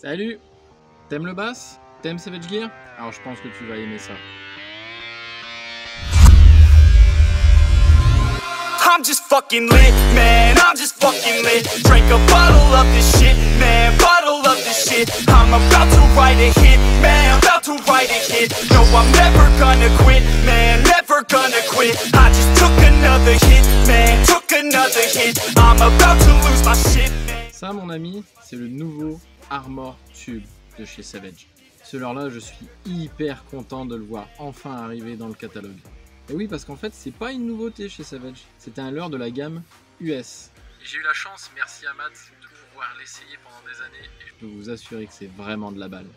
Salut! T'aimes le bass? T'aimes Savage Gear? Alors je pense que tu vas aimer ça. I'm just fucking lit, man, I'm just fucking lit. Drink a bottle of this shit, man, bottle of this shit. I'm about to write a hit, man, about to write a hit. No, I'm never gonna quit, man, never gonna quit. I just took another hit, man, took another hit. I'm about to lose my shit, man. Ça mon ami, c'est le nouveau Armor Tube de chez Savage. Ce leurre-là, je suis hyper content de le voir enfin arriver dans le catalogue. Et oui, parce qu'en fait, c'est pas une nouveauté chez Savage, c'était un leurre de la gamme US. J'ai eu la chance, merci à Matt, de pouvoir l'essayer pendant des années et je peux vous assurer que c'est vraiment de la balle.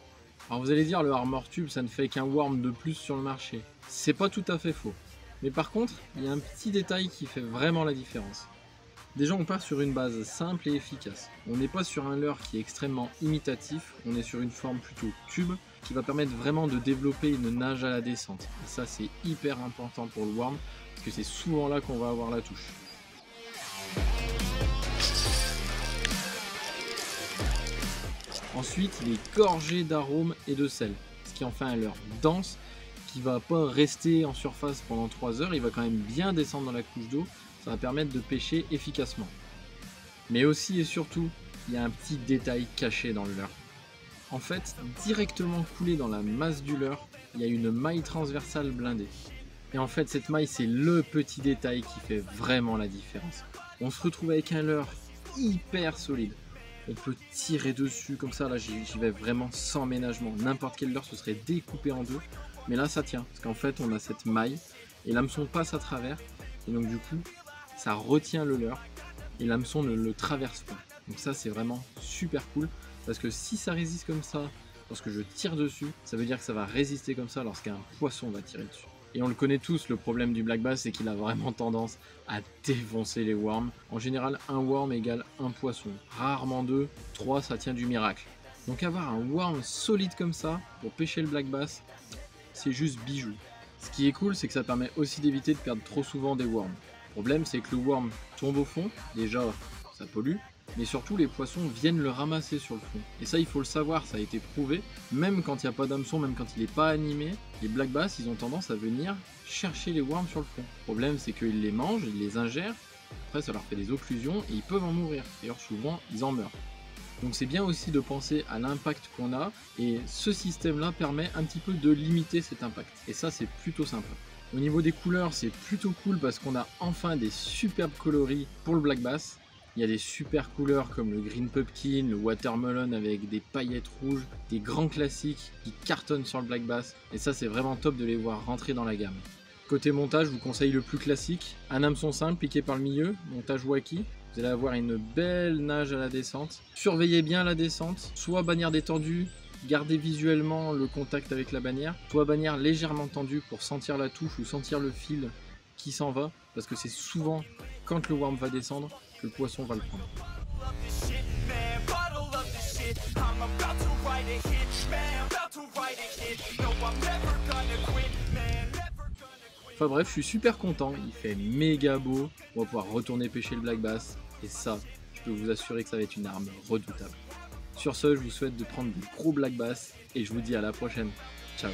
Alors vous allez dire, le Armor Tube, ça ne fait qu'un worm de plus sur le marché. C'est pas tout à fait faux. Mais par contre, il y a un petit détail qui fait vraiment la différence. Déjà, on part sur une base simple et efficace. On n'est pas sur un leurre qui est extrêmement imitatif, on est sur une forme plutôt tube qui va permettre vraiment de développer une nage à la descente. Et ça, c'est hyper important pour le worm, parce que c'est souvent là qu'on va avoir la touche. Ensuite, il est gorgé d'arômes et de sel, ce qui en fait un leurre dense qui va pas rester en surface pendant 3 heures, il va quand même bien descendre dans la couche d'eau. Ça va permettre de pêcher efficacement. Mais aussi et surtout, il y a un petit détail caché dans le leurre. En fait, directement coulé dans la masse du leurre, il y a une maille transversale blindée. Et en fait, cette maille, c'est le petit détail qui fait vraiment la différence. On se retrouve avec un leurre hyper solide. On peut tirer dessus comme ça, là j'y vais vraiment sans ménagement. N'importe quel leurre se serait découpé en deux. Mais là ça tient, parce qu'en fait on a cette maille, et l'hameçon passe à travers, et donc du coup, ça retient le leurre et l'hameçon ne le traverse pas. Donc ça c'est vraiment super cool parce que si ça résiste comme ça lorsque je tire dessus, ça veut dire que ça va résister comme ça lorsqu'un poisson va tirer dessus. Et on le connaît tous, le problème du black bass, c'est qu'il a vraiment tendance à défoncer les worms. En général, un worm égale un poisson, rarement 2, 3 ça tient du miracle. Donc avoir un worm solide comme ça pour pêcher le black bass, c'est juste bijou. Ce qui est cool, c'est que ça permet aussi d'éviter de perdre trop souvent des worms. Le problème, c'est que le worm tombe au fond, déjà ça pollue, mais surtout les poissons viennent le ramasser sur le fond. Et ça, il faut le savoir, ça a été prouvé, même quand il n'y a pas d'hameçon, même quand il n'est pas animé, les black bass, ils ont tendance à venir chercher les worms sur le fond. Le problème, c'est qu'ils les mangent, ils les ingèrent, après ça leur fait des occlusions et ils peuvent en mourir. D'ailleurs, souvent, ils en meurent. Donc c'est bien aussi de penser à l'impact qu'on a, et ce système-là permet un petit peu de limiter cet impact. Et ça, c'est plutôt sympa. Au niveau des couleurs, c'est plutôt cool parce qu'on a enfin des superbes coloris pour le black bass. Il y a des super couleurs comme le green pumpkin, le watermelon avec des paillettes rouges, des grands classiques qui cartonnent sur le black bass. Et ça, c'est vraiment top de les voir rentrer dans la gamme. Côté montage, je vous conseille le plus classique. Un hameçon simple piqué par le milieu, montage wacky. Vous allez avoir une belle nage à la descente. Surveillez bien la descente, soit bannière détendue, gardez visuellement le contact avec la bannière, soit bannière légèrement tendue pour sentir la touche ou sentir le fil qui s'en va, parce que c'est souvent quand le worm va descendre que le poisson va le prendre. Enfin bref, je suis super content, il fait méga beau, on va pouvoir retourner pêcher le black bass, et ça, je peux vous assurer que ça va être une arme redoutable. Sur ce, je vous souhaite de prendre des gros black bass et je vous dis à la prochaine. Ciao.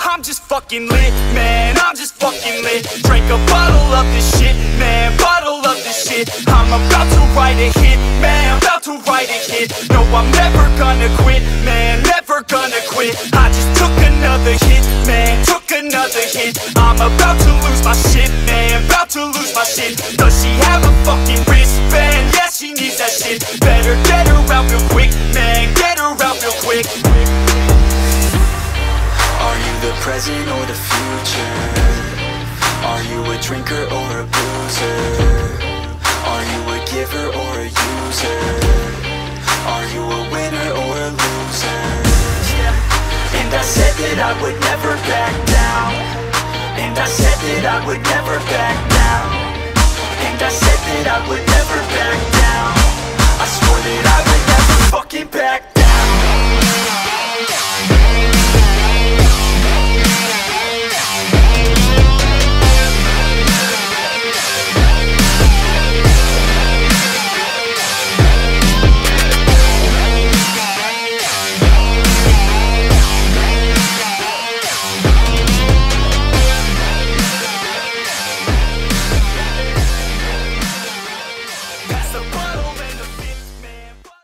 I'm just fucking lit, man, I'm just fucking lit. Drink a bottle of this shit, man, bottle of this shit. I'm about to write a hit, man, about to write a hit. No, I'm never gonna quit, man, never gonna quit. I just took another hit, man, took another hit. I'm about to lose my shit, man, about to lose my shit. Does she have a fucking wristband? Yeah, she needs that shit. Better get her out real quick, man, get her out real quick. Are you the present or the future? Are you a drinker or a boozer? Are you a giver or a user? Are you a winner or a loser? And I said that I would never back down. And I said that I would never back down. And I said that I would never back down.